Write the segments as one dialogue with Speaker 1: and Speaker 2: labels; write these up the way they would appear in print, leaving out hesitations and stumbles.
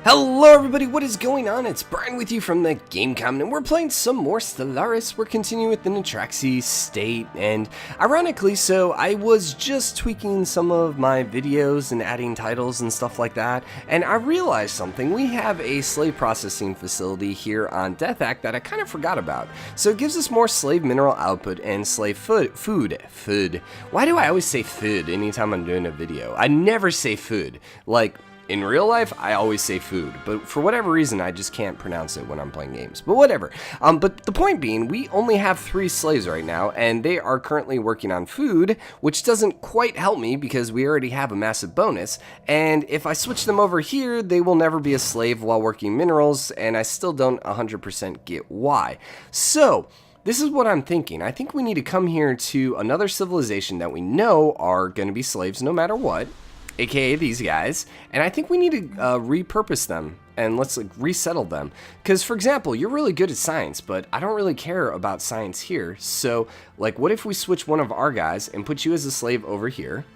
Speaker 1: Hello everybody, what is going on? It's Brian with you from the GameCom, and we're playing some more Stellaris. We're continuing with the Natraxi state, and ironically so, I was just tweaking some of my videos and adding titles and stuff like that, and I realized something. We have a slave processing facility here on Death that I kind of forgot about. So it gives us more slave mineral output and slave food. Why do I always say food anytime I'm doing a video? I never say food. Like, in real life, I always say food, but for whatever reason, I just can't pronounce it when I'm playing games. But whatever. But the point being, we only have 3 slaves right now, and they are currently working on food, which doesn't quite help me because we already have a massive bonus. And if I switch them over here, they will never be a slave while working minerals, and I still don't 100% get why. So this is what I'm thinking. I think we need to come here to another civilization that we know are going to be slaves no matter what, aka these guys, and I think we need to repurpose them and let's resettle them. Because, for example, you're really good at science, but I don't really care about science here. So, like, what if we switch one of our guys and put you as a slave over here?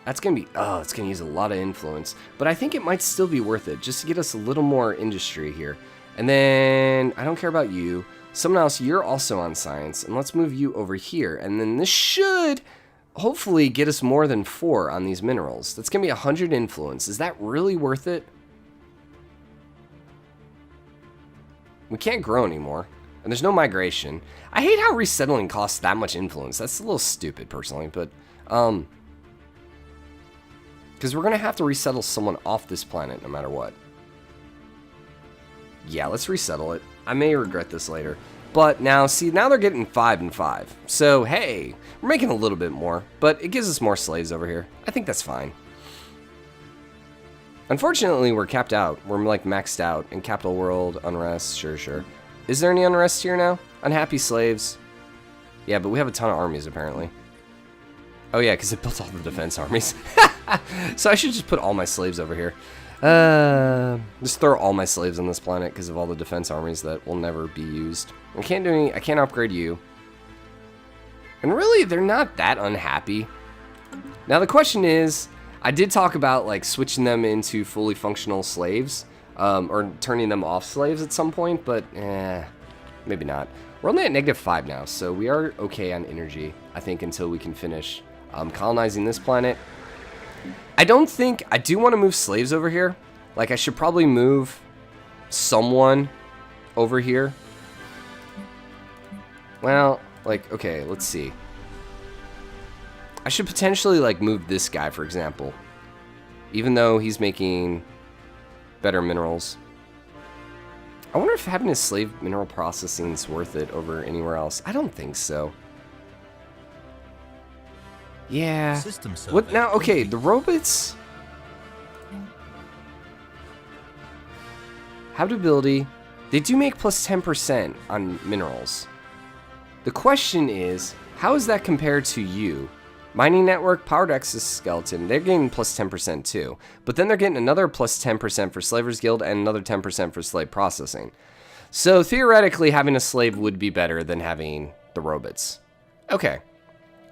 Speaker 1: That's gonna be, it's gonna use a lot of influence, but I think it might still be worth it just to get us a little more industry here. And then I don't care about you. Someone else, you're also on science, and let's move you over here. And then this should hopefully get us more than 4 on these minerals. That's gonna be 100 influence. Is that really worth it? We can't grow anymore, and there's no migration. I hate how resettling costs that much influence. That's a little stupid personally, but because we're gonna have to resettle someone off this planet no matter what. Yeah, let's resettle it. I may regret this later. But now, see, now they're getting 5 and 5. So, hey, we're making a little bit more, but it gives us more slaves over here. I think that's fine. Unfortunately, we're capped out. We're, like, maxed out in Capital World, unrest, sure. Is there any unrest here now? Unhappy slaves? Yeah, but we have a ton of armies, apparently. Oh, yeah, because it built all the defense armies. So I should just put all my slaves over here. Just throw all my slaves on this planet because of all the defense armies that will never be used. I can't upgrade you. And really, they're not that unhappy. Now the question is, I did talk about like switching them into fully functional slaves, or turning them off slaves at some point, but maybe not. We're only at -5 now, so we are okay on energy, I think, until we can finish colonizing this planet. I do want to move slaves over here. Like, I should probably move someone over here. Well, like, okay, let's see. I should potentially, like, move this guy, for example. Even though he's making better minerals. I wonder if having a slave mineral processing is worth it over anywhere else. I don't think so. Yeah. What now? Okay, the robots. Habitability. They do make plus 10% on minerals. The question is, how is that compared to you? Mining network, powered exoskeleton. They're getting plus 10% too. But then they're getting another plus 10% for Slavers Guild and another 10% for slave processing. So theoretically, having a slave would be better than having the robots. Okay.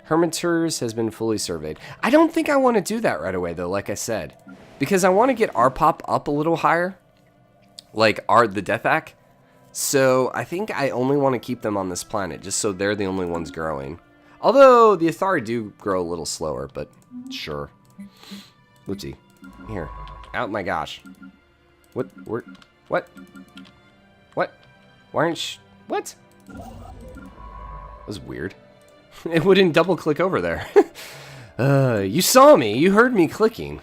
Speaker 1: Hermiters has been fully surveyed. I don't think I want to do that right away, though, like I said. Because I want to get our pop up a little higher. Like the Death. So I think I only want to keep them on this planet, just so they're the only ones growing. Although the Athari do grow a little slower, but sure. Whoopsie. Here. Oh my gosh. What? What? Why aren't what? That was weird. It wouldn't double click over there. You saw me. You heard me clicking.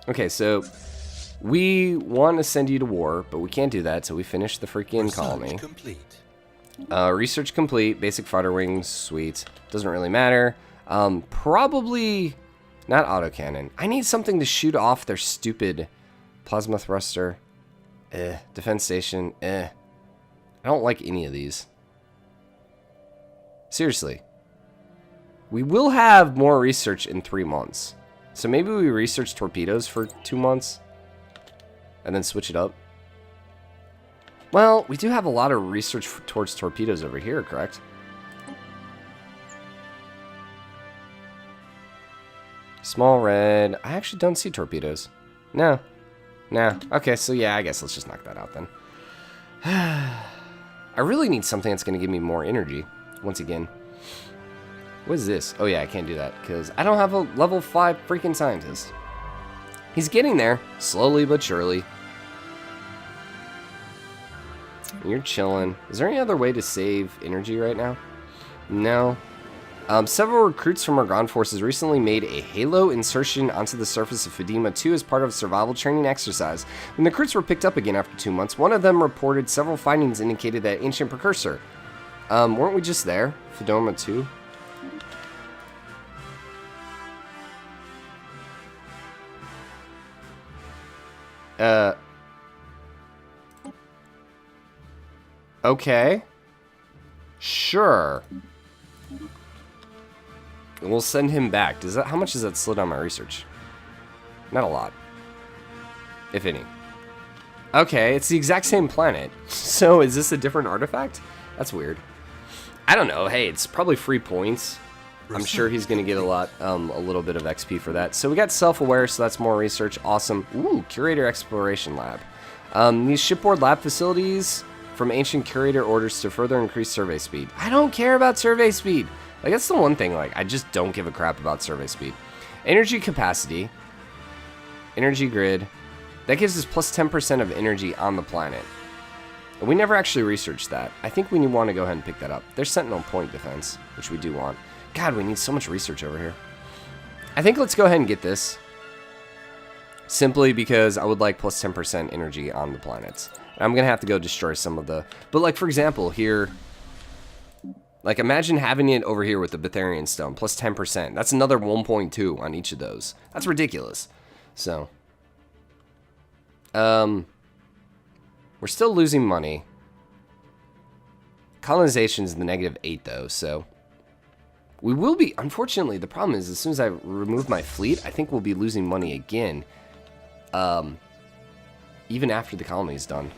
Speaker 1: Okay, so we want to send you to war, but we can't do that till we finish the freaking colony.
Speaker 2: Complete.
Speaker 1: Research complete. Basic fighter wings. Sweet. Doesn't really matter. Probably not autocannon. I need something to shoot off their stupid plasma thruster. Defense station. I don't like any of these. Seriously. We will have more research in 3 months. So maybe we research torpedoes for 2 months. And then switch it up. Well, we do have a lot of research towards torpedoes over here, correct? Small red. I actually don't see torpedoes. No. Nah. Okay, so yeah, I guess let's just knock that out then. I really need something that's going to give me more energy. Once again. What is this? Oh yeah, I can't do that because I don't have a level 5 freaking scientist. He's getting there, slowly but surely. You're chilling. Is there any other way to save energy right now? No. Several recruits from our ground forces recently made a halo insertion onto the surface of Fedima 2 as part of a survival training exercise. When the recruits were picked up again after 2 months, one of them reported several findings indicated that ancient precursor. Weren't we just there? Fedima 2? Okay. Sure. We'll send him back. Does that? How much does that slow down my research? Not a lot. If any. Okay, it's the exact same planet. So is this a different artifact? That's weird. I don't know. Hey, it's probably free points. I'm sure he's going to get a little bit of XP for that. So we got self-aware, so that's more research. Awesome. Ooh, Curator Exploration Lab. These shipboard lab facilities from ancient Curator orders to further increase survey speed. I don't care about survey speed. Like, that's the one thing, like, I just don't give a crap about survey speed. Energy capacity. Energy grid. That gives us plus 10% of energy on the planet. We never actually researched that. I think we want to go ahead and pick that up. There's Sentinel Point Defense, which we do want. God, we need so much research over here. I think let's go ahead and get this. Simply because I would like plus 10% energy on the planets. And I'm going to have to go destroy some of the... But, like, for example, here... Like, imagine having it over here with the Betharian Stone, plus 10%. That's another 1.2 on each of those. That's ridiculous. So... We're still losing money. Colonization's the -8, though, so... We will be... Unfortunately, the problem is, as soon as I remove my fleet, I think we'll be losing money again. Even after the colony is done.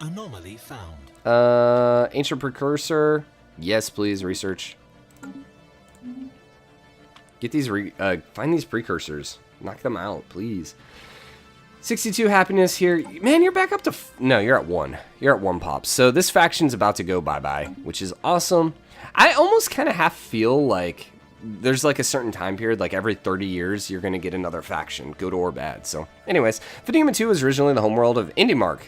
Speaker 2: Anomaly found.
Speaker 1: Ancient precursor. Yes, please, research. Get these, find these precursors. Knock them out, please. 62 happiness here. Man, you're back up to... No, you're at 1. You're at 1 pop. So this faction's about to go bye-bye, which is awesome. I almost kind of half feel like there's like a certain time period, like every 30 years, you're going to get another faction, good or bad. So anyways, Fedima 2 was originally the homeworld of Indymark.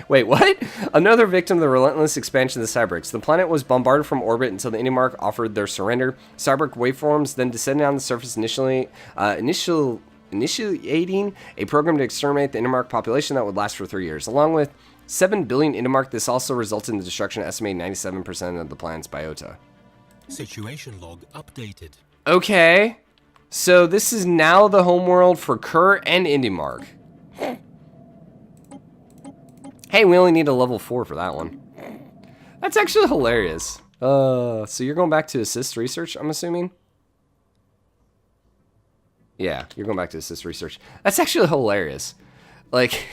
Speaker 1: Wait, what? Another victim of the relentless expansion of the Cybrix. The planet was bombarded from orbit until the Indymark offered their surrender. Cybric waveforms then descended on the surface initiating a program to exterminate the Indymark population that would last for 3 years. Along with 7 billion Indymark, this also resulted in the destruction of estimated 97% of the planet's biota.
Speaker 2: Situation log updated.
Speaker 1: Okay, so this is now the homeworld for Kerr and Indymark. Hey, we only need a level 4 for that one. That's actually hilarious. So you're going back to assist research, I'm assuming? Yeah, you're going back to assist research. That's actually hilarious. Like,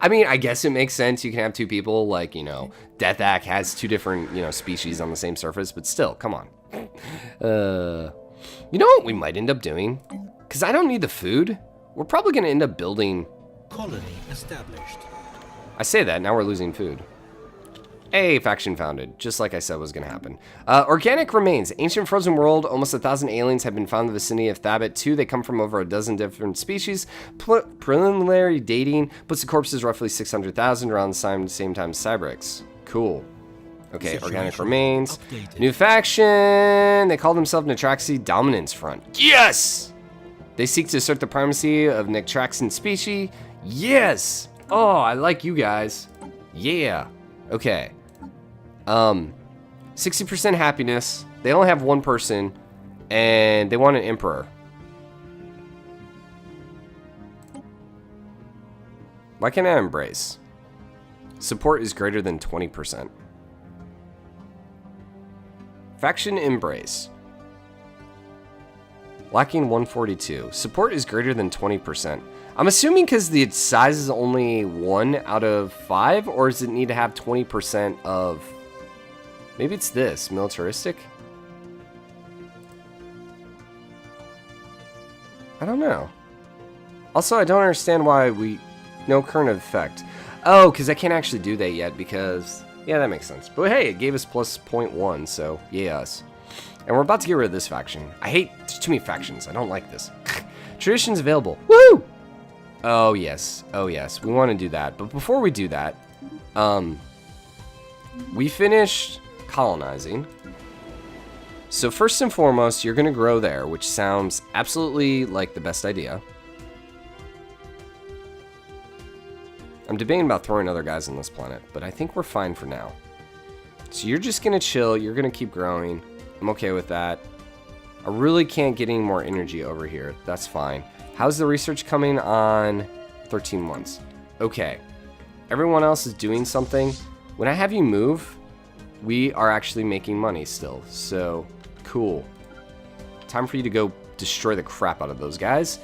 Speaker 1: I mean, I guess it makes sense. You can have 2 people, like, you know, Deathak has 2 different, you know, species on the same surface, but still, come on. You know what we might end up doing? Because I don't need the food. We're probably going to end up building...
Speaker 2: Colony established.
Speaker 1: I say that, now we're losing food. Hey, faction founded, just like I said was going to happen. Organic remains. Ancient frozen world, almost 1,000 aliens have been found in the vicinity of Thabit 2. They come from over a dozen different species. Preliminary dating puts the corpses roughly 600,000 around the same time as Cybrix. Cool. Okay, organic remains. Updated. New faction. They call themselves Natraxi Dominance Front. Yes! They seek to assert the primacy of Natraxian species. Yes! Oh, I like you guys. Yeah. Okay. 60% happiness. They only have 1 person, and they want an emperor. Why can't I embrace? Support is greater than 20%. Faction embrace. Lacking 142. Support is greater than 20%. I'm assuming because the size is only 1 out of 5, or does it need to have 20% of... Maybe it's this, militaristic? I don't know. Also, I don't understand why no current effect. Oh, because I can't actually do that yet because... Yeah, that makes sense. But hey, it gave us plus 0.1, so yes. And we're about to get rid of this faction. There's too many factions. I don't like this. Traditions available. Woo! Oh, yes. Oh, yes. We want to do that. But before we do that, we finished colonizing. So first and foremost, you're going to grow there, which sounds absolutely like the best idea. I'm debating about throwing other guys on this planet, but I think we're fine for now. So you're just going to chill. You're going to keep growing. I'm okay with that. I really can't get any more energy over here. That's fine. How's the research coming on 13 months? Okay. Everyone else is doing something. When I have you move, we are actually making money still. So, cool. Time for you to go destroy the crap out of those guys.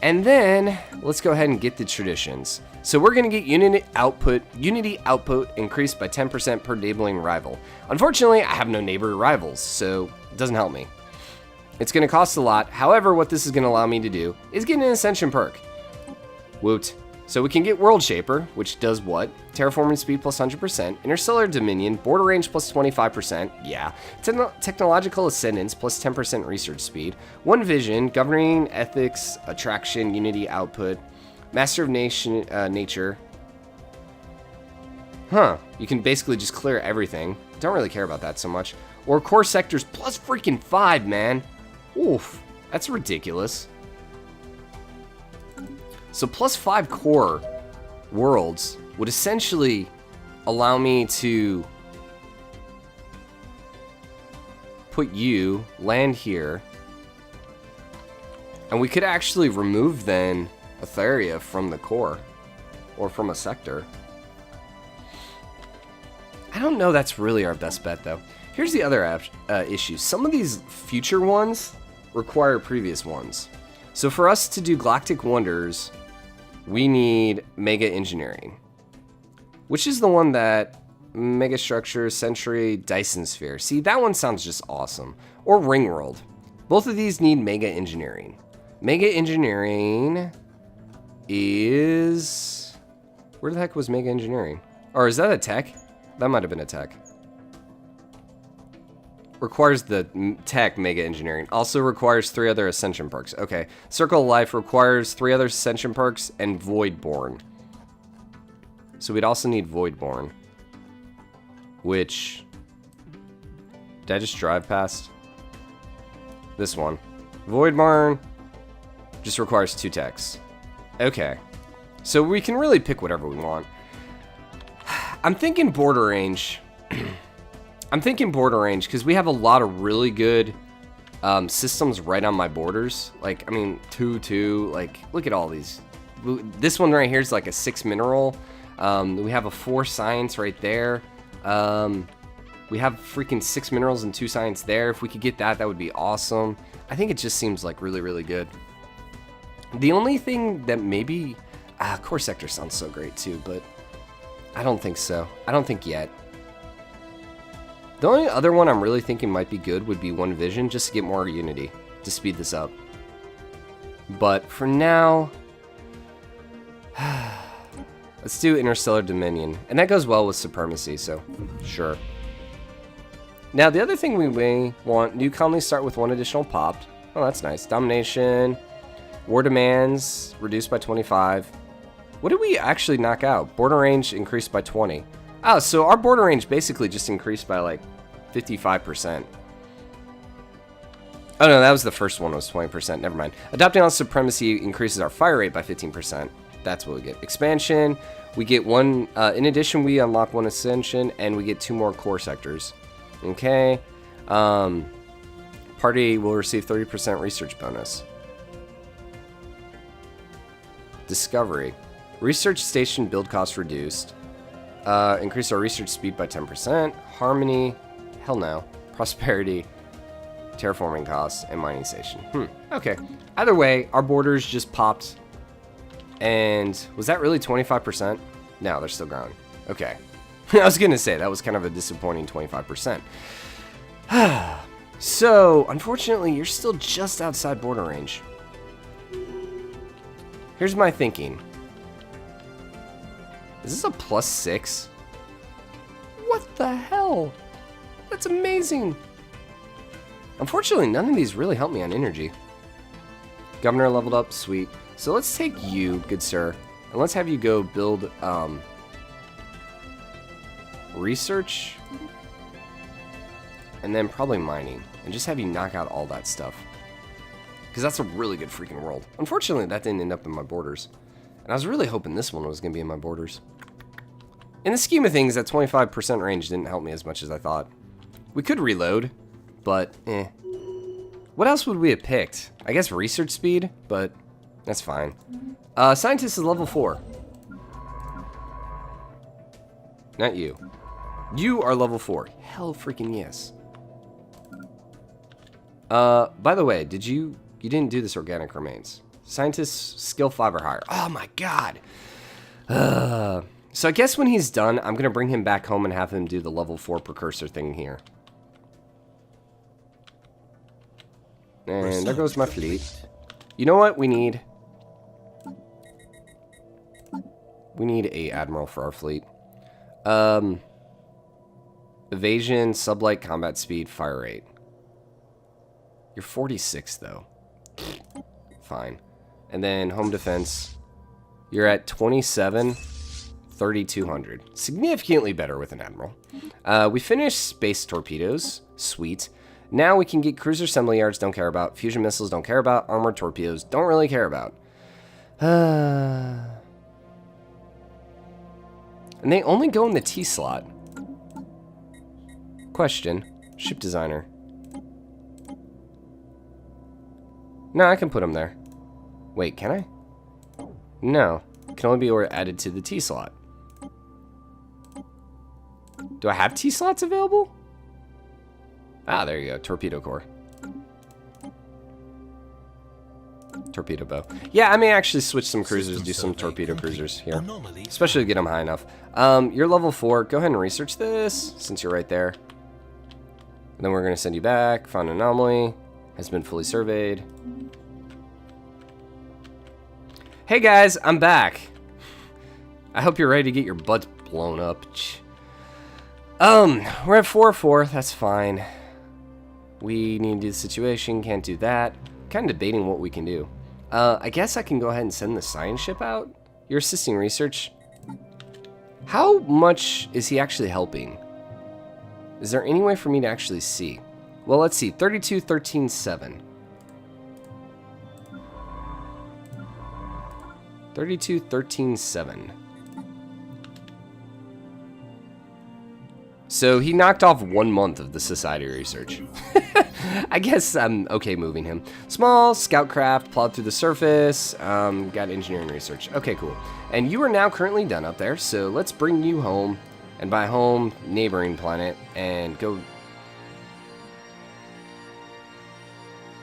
Speaker 1: And then, let's go ahead and get the traditions. So we're going to get unity output increased by 10% per neighboring rival. Unfortunately, I have no neighbor rivals, so it doesn't help me. It's going to cost a lot. However, what this is going to allow me to do is get an Ascension perk. Woot. So we can get World Shaper, which does what? Terraforming speed plus 100%, interstellar dominion, border range plus 25%, yeah. Technological ascendance plus 10% research speed, one vision, governing ethics, attraction, unity output, master of nature. Huh, you can basically just clear everything. Don't really care about that so much. Or core sectors plus freaking 5, man. Oof, that's ridiculous. So plus 5 core worlds would essentially allow me to put you, land here, and we could actually remove then Etheria from the core, or from a sector. I don't know that's really our best bet though. Here's the other issue. Some of these future ones require previous ones. So for us to do Galactic Wonders, we need Mega Engineering, which is the one that Mega Structure, Century, Dyson Sphere. See, that one sounds just awesome. Or Ring World. Both of these need Mega Engineering. Mega Engineering is... Where the heck was Mega Engineering? Or is that a tech? That might have been a tech. Requires the tech Mega Engineering. Also requires 3 other Ascension perks. Okay. Circle of Life requires 3 other Ascension perks and Voidborn. So we'd also need Voidborn. Which... Did I just drive past? This one. Voidborn just requires 2 techs. Okay. So we can really pick whatever we want. I'm thinking border range. I'm thinking border range because we have a lot of really good systems right on my borders. Like, I mean, 2, like, look at all these. This one right here is like a 6 mineral. We have a 4 science right there. We have freaking 6 minerals and 2 science there. If we could get that, that would be awesome. I think it just seems like really, really good. The only thing that maybe... core sector sounds so great too, but I don't think so. I don't think yet. The only other one I'm really thinking might be good would be One Vision, just to get more unity, to speed this up. But for now, let's do Interstellar Dominion. And that goes well with Supremacy, so sure. Now, the other thing we may want, new colonies start with 1 additional popped. Oh, that's nice. Domination, war demands, reduced by 25. What did we actually knock out? Border range increased by 20. Oh, so our border range basically just increased by like 55%. Oh no, that was the first one, was 20%. Never mind. Adopting on Supremacy increases our fire rate by 15%. That's what we get. Expansion, we get 1, in addition we unlock 1 Ascension, and we get 2 more core sectors. Okay. Party will receive 30% research bonus. Discovery. Research station build cost reduced. Increase our research speed by 10%. Harmony. Hell no. Prosperity. Terraforming costs. And mining station. Okay. Either way, our borders just popped. And was that really 25%? No, they're still growing. Okay. I was going to say, that was kind of a disappointing 25%. So, unfortunately, you're still just outside border range. Here's my thinking. Is this a +6? What the hell? That's amazing. Unfortunately, none of these really help me on energy. Governor leveled up, sweet. So let's take you, good sir, and let's have you go build research, and then probably mining, and just have you knock out all that stuff. Because that's a really good freaking world. Unfortunately, that didn't end up in my borders. And I was really hoping this one was going to be in my borders. In the scheme of things, that 25% range didn't help me as much as I thought. We could reload, but eh. What else would we have picked? I guess research speed, but that's fine. Scientist is level 4. Not you. You are level 4. Hell freaking yes. By the way, you didn't do this organic remains. Scientist skill 5 or higher. Oh my god. So I guess when he's done, I'm going to bring him back home and have him do the level 4 precursor thing here. And there goes my fleet. You know what we need? We need a admiral for our fleet. Evasion, sublight, combat speed, fire rate. You're 46 though. Fine. And then home defense. You're at 27, 3,200. Significantly better with an admiral. We finished space torpedoes. Sweet. Now we can get cruiser assembly yards, don't care about. Fusion missiles, don't care about. Armored torpedoes, don't really care about. And they only go in the T slot. Question. Ship designer. No, I can put them there. Wait, can I? No. Can only be added to the T slot. Do I have T slots available? Ah, there you go. Torpedo core. Torpedo bow. Yeah, I may actually switch some cruisers, do some torpedo cruisers here. Especially to get them high enough. You're level 4. Go ahead and research this, since you're right there. And then we're going to send you back. Found anomaly. Has been fully surveyed. Hey guys, I'm back. I hope you're ready to get your butts blown up. We're at 4-4. That's fine. We need to do the situation. Can't do that. Kind of debating what we can do. I guess I can go ahead and send the science ship out. You're assisting research. How much is he actually helping? Is there any way for me to actually see? Well, let's see. 32, 13, 7. 32, 13, 7. So he knocked off 1 month of the society research. I guess I'm okay moving him. Small, scout craft, plowed through the surface, got engineering research. Okay, cool. And you are now currently done up there, so let's bring you home. And by home, neighboring planet, and go.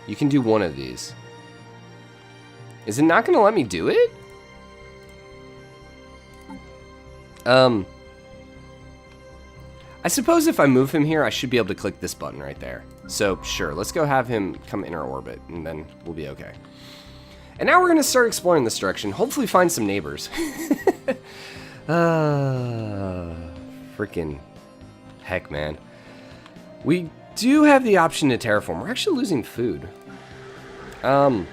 Speaker 1: You can do one of these. Is it not going to let me do it? I suppose if I move him here, I should be able to click this button right there. So, sure, let's go have him come inner orbit, and then we'll be okay. And now we're going to start exploring this direction. Hopefully find some neighbors. Freaking heck, man. We do have the option to terraform. We're actually losing food. Well,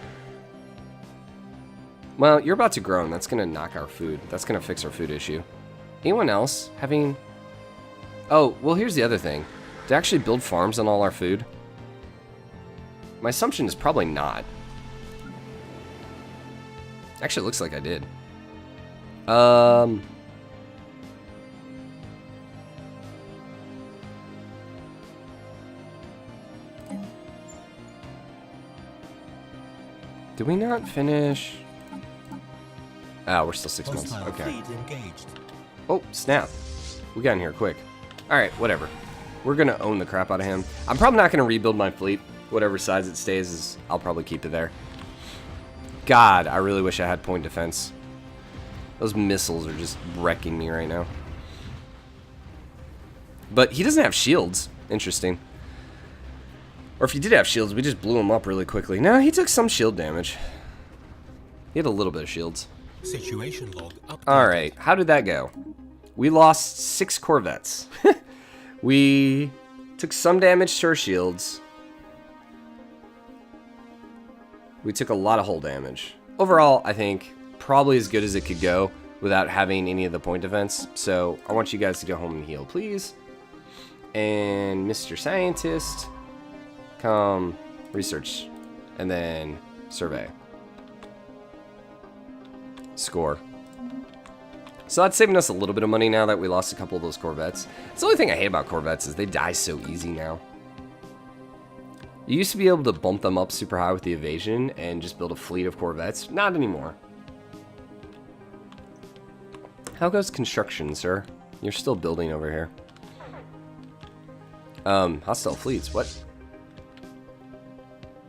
Speaker 1: you're about to grow, and that's going to knock our food. That's going to fix our food issue. Anyone else having... Oh, well, here's the other thing. To actually build farms on all our food? My assumption is probably not. Actually, it looks like I did. Did we not finish? Ah, we're still 6 months. Okay. Oh, snap. We got in here quick. Alright, whatever. We're going to own the crap out of him. I'm probably not going to rebuild my fleet. Whatever size it stays, I'll probably keep it there. God, I really wish I had point defense. Those missiles are just wrecking me right now. But he doesn't have shields. Interesting. Or if he did have shields, we just blew him up really quickly. No, he took some shield damage. He had a little bit of shields.
Speaker 2: Situation log updated.
Speaker 1: Alright, how did that go? We lost 6 corvettes. We took some damage to our shields. We took a lot of hull damage. Overall, I think probably as good as it could go without having any of the point defense. So I want you guys to go home and heal, please. And Mr. Scientist, come research and then survey. Score. So that's saving us a little bit of money now that we lost a couple of those corvettes. It's the only thing I hate about corvettes is they die so easy now. You used to be able to bump them up super high with the evasion and just build a fleet of corvettes. Not anymore. How goes construction, sir? You're still building over here. Hostile fleets, what?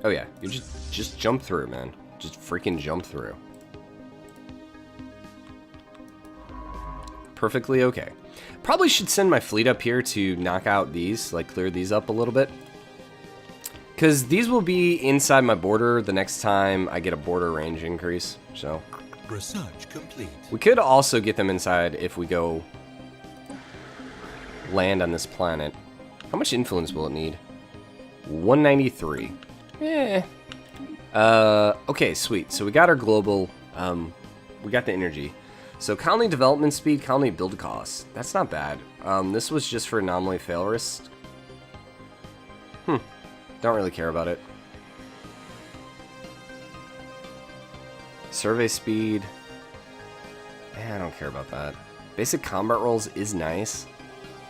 Speaker 1: Oh yeah, you just jump through, man. Just freaking jump through. Perfectly okay. Probably should send my fleet up here to knock out these, like clear these up a little bit. Because these will be inside my border the next time I get a border range increase, so.
Speaker 2: Research complete.
Speaker 1: We could also get them inside if we go land on this planet. How much influence will it need? 193. Okay, sweet. So we got our global, we got the energy. So colony development speed, colony build cost. That's not bad. This was just for anomaly fail risk. Don't really care about it. Survey speed. I don't care about that. Basic combat rolls is nice.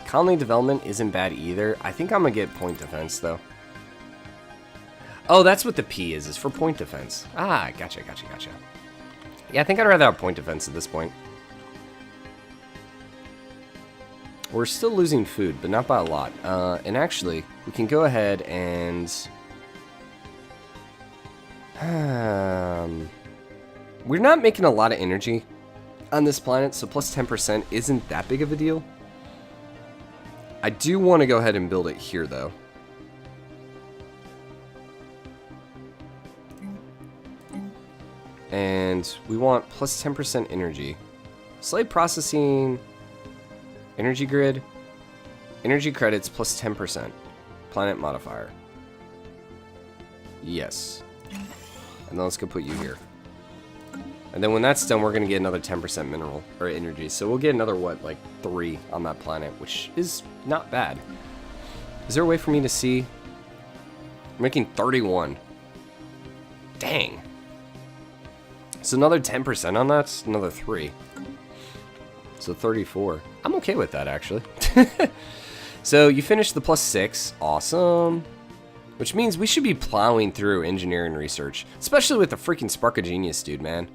Speaker 1: Colony development isn't bad either. I think I'm gonna get point defense though. Oh, that's what the P is for point defense. Ah, gotcha. Yeah, I think I'd rather have point defense at this point. We're still losing food, but not by a lot. And actually, we can go ahead and... we're not making a lot of energy on this planet, so plus 10% isn't that big of a deal. I do want to go ahead and build it here, though. And we want plus 10% energy. Slave processing... Energy grid, energy credits plus 10%. Planet modifier. Yes. And then let's go put you here. And then when that's done, we're going to get another 10% mineral, or energy. So we'll get another, what, like 3 on that planet, which is not bad. Is there a way for me to see? I'm making 31. Dang. So another 10% on that, another 3. So 34. I'm okay with that, actually. So you finished the plus 6. Awesome. Which means we should be plowing through engineering research. Especially with the freaking Spark of Genius, dude, man.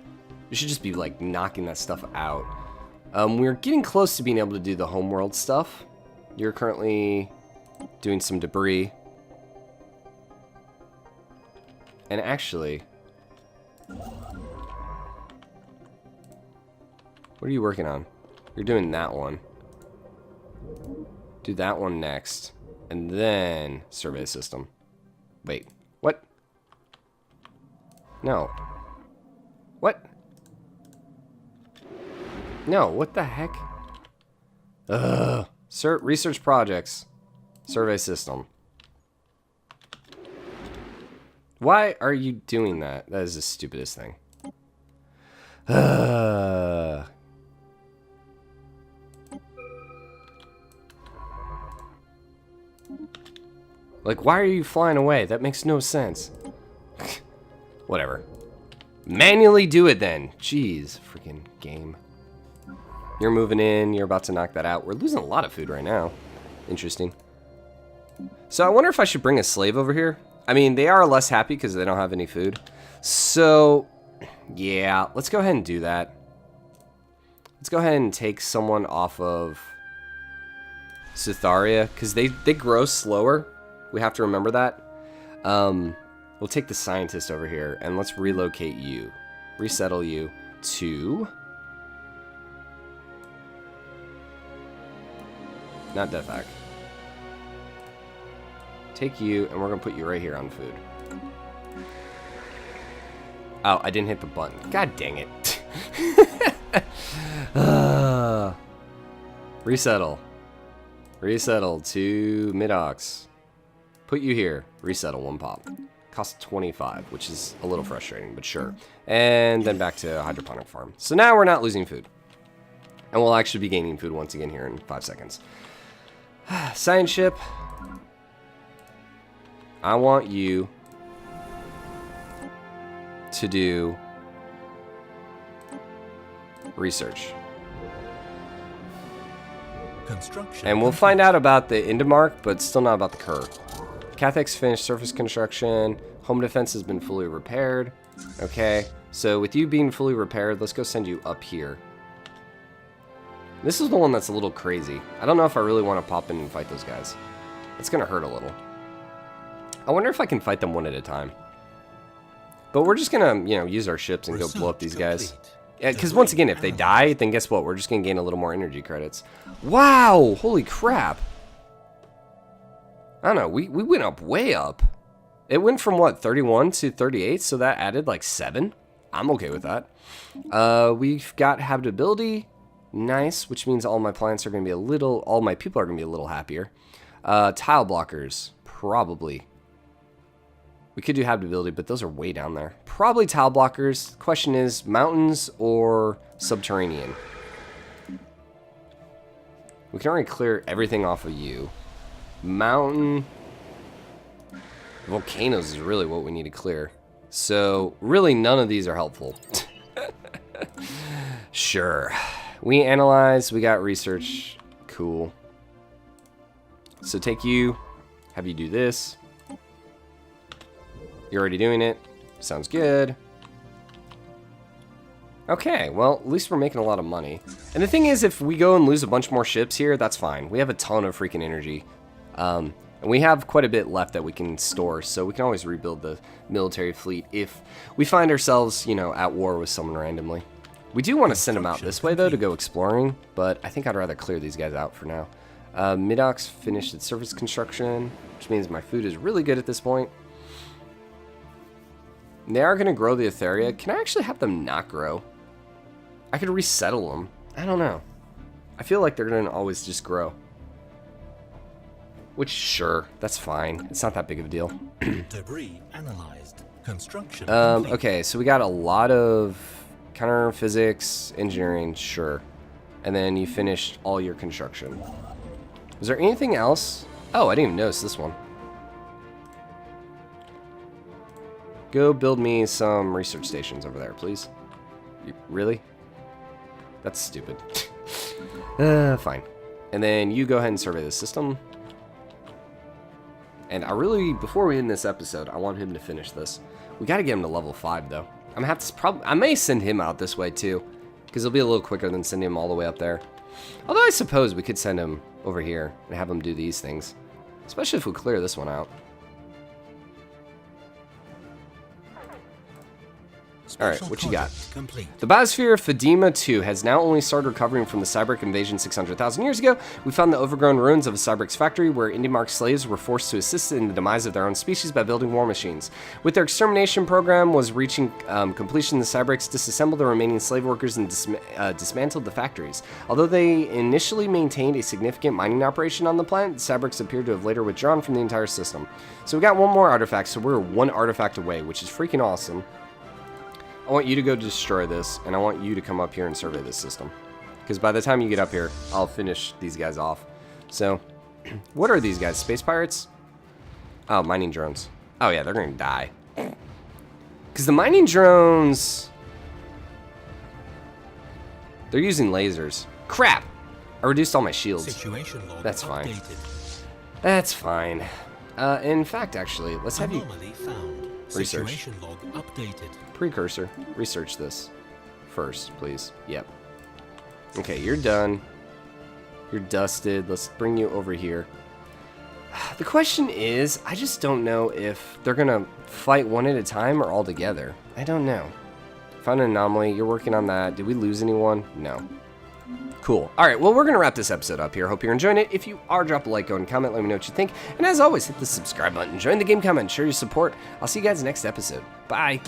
Speaker 1: We should just be, like, knocking that stuff out. We're getting close to being able to do the homeworld stuff. You're currently doing some debris. And actually... what are you working on? You're doing that one. Do that one next. And then survey system. Wait, what? No. What? No, what the heck? Ugh. Research projects. Survey system. Why are you doing that? That is the stupidest thing. Like, why are you flying away? That makes no sense. Whatever. Manually do it then. Jeez, freaking game. You're moving in. You're about to knock that out. We're losing a lot of food right now. Interesting. So I wonder if I should bring a slave over here. I mean, they are less happy because they don't have any food. So, yeah, let's go ahead and do that. Let's go ahead and take someone off of Cytharia because they grow slower. We have to remember that. We'll take the scientist over here and let's relocate you. Resettle you to... not Devac. Take you and we're going to put you right here on food. Oh, I didn't hit the button. God dang it. Resettle. Resettle to Midox. Put you here. Resettle 1 pop. Cost 25, which is a little frustrating, but sure. And then back to hydroponic farm. So now we're not losing food. And we'll actually be gaining food once again here in 5 seconds. Science ship. I want you to do research.
Speaker 2: Construction.
Speaker 1: And we'll find out about the Indemark, but still not about the Kerr. Cathex's finished surface construction. Home defense has been fully repaired. Okay, so with you being fully repaired, let's go send you up here. This is the one that's a little crazy. I don't know if I really want to pop in and fight those guys. It's going to hurt a little. I wonder if I can fight them one at a time. But we're just going to, you know, use our ships and go blow up these guys. Yeah, because once again, if they die, then guess what? We're just going to gain a little more energy credits. Wow! Holy crap! I don't know. We went up way up. It went from, what, 31 to 38, so that added, like, 7. I'm okay with that. We've got habitability. Nice, which means all my plants are going to be a little... All my people are going to be a little happier. Tile blockers. Probably. We could do habitability, but those are way down there. Probably tile blockers. Question is, mountains or subterranean? We can already clear everything off of you. Mountain. Volcanoes is really what we need to clear. So, really none of these are helpful. Sure. We analyze, we got research. Cool. So take you, have you do this. You're already doing it. Sounds good. Okay, well, at least we're making a lot of money. And the thing is, if we go and lose a bunch more ships here, that's fine. We have a ton of freaking energy. And we have quite a bit left that we can store, so we can always rebuild the military fleet if we find ourselves, you know, at war with someone randomly. We do want to send them out this way, though, to go exploring, but I think I'd rather clear these guys out for now. Midox finished its surface construction, which means my food is really good at this point. They are going to grow the Etheria. Can I actually have them not grow? I could resettle them. I don't know. I feel like they're going to always just grow. Which, sure, that's fine. It's not that big of a deal.
Speaker 2: Debris analyzed. Construction.
Speaker 1: Okay, so we got a lot of counter physics, engineering, sure. And then you finished all your construction. Is there anything else? Oh, I didn't even notice this one. Go build me some research stations over there, please. Really? That's stupid. Fine. And then you go ahead and survey the system. And I really, before we end this episode, I want him to finish this. We got to get him to level 5, though. I'm gonna have to I may send him out this way, too. Because it'll be a little quicker than sending him all the way up there. Although I suppose we could send him over here and have him do these things. Especially if we clear this one out. Alright, what you got?
Speaker 2: Complete.
Speaker 1: The biosphere of Fedima 2 has now only started recovering from the Cyberic invasion 600,000 years ago. We found the overgrown ruins of a Cyberic's factory where Indemark slaves were forced to assist in the demise of their own species by building war machines. With their extermination program was reaching completion, the Cyberics disassembled the remaining slave workers and dismantled the factories. Although they initially maintained a significant mining operation on the planet, the Cyberics appeared to have later withdrawn from the entire system. So we got one more artifact, so we're one artifact away, which is freaking awesome. I want you to go destroy this, and I want you to come up here and survey this system. Because by the time you get up here, I'll finish these guys off. So, what are these guys? Space pirates? Oh, mining drones. Oh yeah, they're going to die. Because the mining drones... They're using lasers. Crap! I reduced all my shields.
Speaker 2: Situation log
Speaker 1: That's fine.
Speaker 2: updated.
Speaker 1: That's fine. In fact, actually, let's have you...
Speaker 2: Anomaly found.
Speaker 1: Research.
Speaker 2: Situation log updated.
Speaker 1: Precursor. Research this first, please. Yep. Okay, you're done. You're dusted. Let's bring you over here. The question is, I just don't know if they're going to fight one at a time or all together. I don't know. Found an anomaly. You're working on that. Did we lose anyone? No. Cool. All right, well, we're going to wrap this episode up here. Hope you're enjoying it. If you are, drop a like, go and comment. Let me know what you think. And as always, hit the subscribe button. Join the game comment. Share your support. I'll see you guys next episode. Bye.